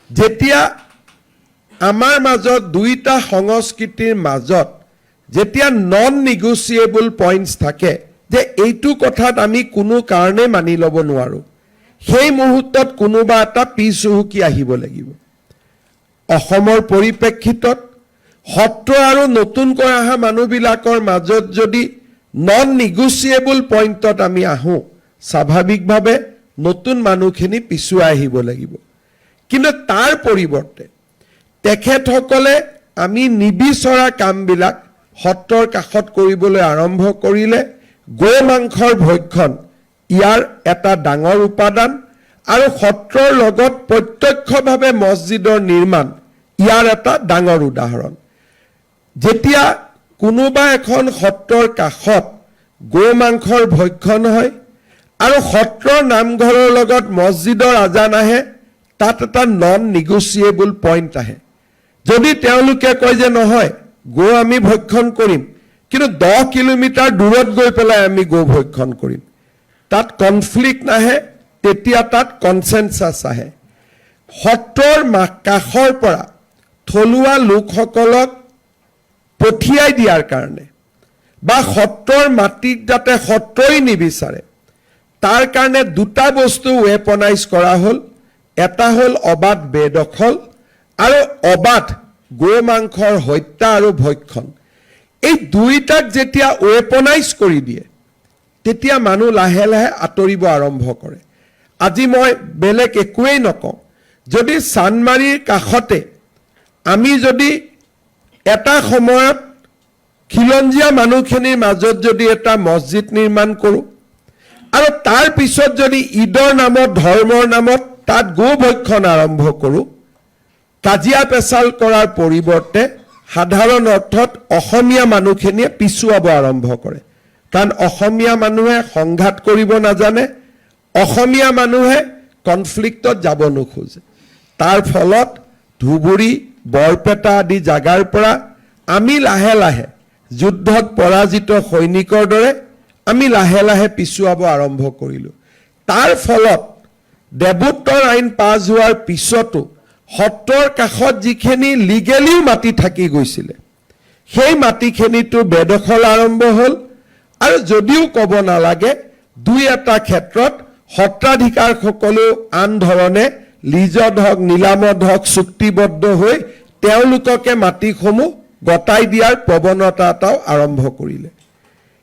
যেতিয়া আমাৰ মাজত দুইটা সংস্কৃতিৰ মাজত যেতিয়া নন নিগোচিয়েবল পইণ্টছ থাকে যে এইটো কথাত আমি কোনো কাৰণে মানি ল'ব নোৱাৰোঁ, সেই মুহূৰ্তত কোনোবা এটা পিছ হুহুকি আহিব লাগিব। অসমৰ পৰিপ্ৰেক্ষিতত সত্ৰ আৰু নতুনকৈ অহা মানুহবিলাকৰ মাজত যদি নন নিগোচিয়েবল পইণ্টত আমি আহোঁ, স্বাভাৱিকভাৱে নতুন মানুহখিনি পিছুৱাই আহিব লাগিব। কিন্তু তাৰ পৰিৱৰ্তে তেখেতসকলে আমি নিবিচৰা কামবিলাক সত্ৰৰ কাষত কৰিবলৈ আৰম্ভ কৰিলে গো মাংসৰ ভক্ষণ ইয়াৰ এটা ডাঙৰ উপাদান, আৰু সত্ৰৰ লগত প্ৰত্যক্ষভাৱে মছজিদৰ নিৰ্মাণ ইয়াৰ এটা ডাঙৰ উদাহৰণ। যেতিয়া কোনোবা এখন সত্ৰৰ কাষত গো মাংসৰ ভক্ষণ হয় আৰু সত্ৰৰ নামঘৰৰ লগত মছজিদৰ আজান আহে, তাত এটা নন নিগোচিয়েবল পইণ্ট আহে। যদি তেওঁলোকে কয় যে নহয় গো আমি ভক্ষণ কৰিম, কিন্তু 10 কিলোমিটাৰ দূৰত গৈ পেলাই আমি গো ভক্ষণ কৰিম, তাত কনফ্লিক্ট নাহে, তেতিয়া তাত কনচেনচাছ আহে। সত্ৰৰ কাষৰ পৰা থলুৱা লোকসকলক পঠিয়াই দিয়াৰ কাৰণে বা সত্ৰৰ মাটিক যাতে সত্ৰই নিবিচাৰে তাৰ কাৰণে দুটা বস্তু ৱেপনাইজ কৰা হ'ল। এটা হ'ল অবাধ বেদখল আৰু অবাধ গো মাংসৰ হত্যা আৰু ভক্ষণ। এই দুইটাক যেতিয়া ৱেপনাইজ কৰি দিয়ে তেতিয়া মানুহ লাহে লাহে আঁতৰিব আৰম্ভ কৰে। আজি মই বেলেগ একোৱেই নকওঁ, যদি চানমাৰীৰ কাষতে আমি যদি এটা সময়ত খিলঞ্জীয়া মানুহখিনিৰ মাজত যদি এটা মছজিদ নিৰ্মাণ কৰোঁ আৰু তাৰ পিছত যদি ঈদৰ নামত ধৰ্মৰ নামত তাত গো ভক্ষণ আৰম্ভ কৰোঁ, কাজিয়া পেচাল কৰাৰ পৰিৱৰ্তে সাধাৰণ অৰ্থত অসমীয়া মানুহখিনিয়ে পিছুৱাব আৰম্ভ কৰে। কাৰণ অসমীয়া মানুহে সংঘাত কৰিব নাজানে, অসমীয়া মানুহে কনফ্লিক্টত যাব নোখোজে। তাৰ ফলত ধুবুৰী বৰপেটা আদি জাগাৰ পৰা আমি লাহে লাহে যুদ্ধত পৰাজিত সৈনিকৰ দৰে আমি লাহে লাহে পিছুৱাব আৰম্ভ কৰিলোঁ। তাৰ ফলত দেৱোত্তৰ আইন পাছ হোৱাৰ পিছতো সত্ৰৰ কাষত যিখিনি লিগেলিও মাটি থাকি গৈছিলে সেই মাটিখিনিতো বেদখল আৰম্ভ হ'ল। আৰু যদিও ক'ব নালাগে, দুই এটা ক্ষেত্ৰত সত্ৰাধিকাৰসকলেও আন ধৰণে লিজত হওক নিলামত হওক চুক্তিবদ্ধ হৈ তেওঁলোককে মাটিসমূহ গতাই দিয়াৰ প্ৰৱণতা এটাও আৰম্ভ কৰিলে।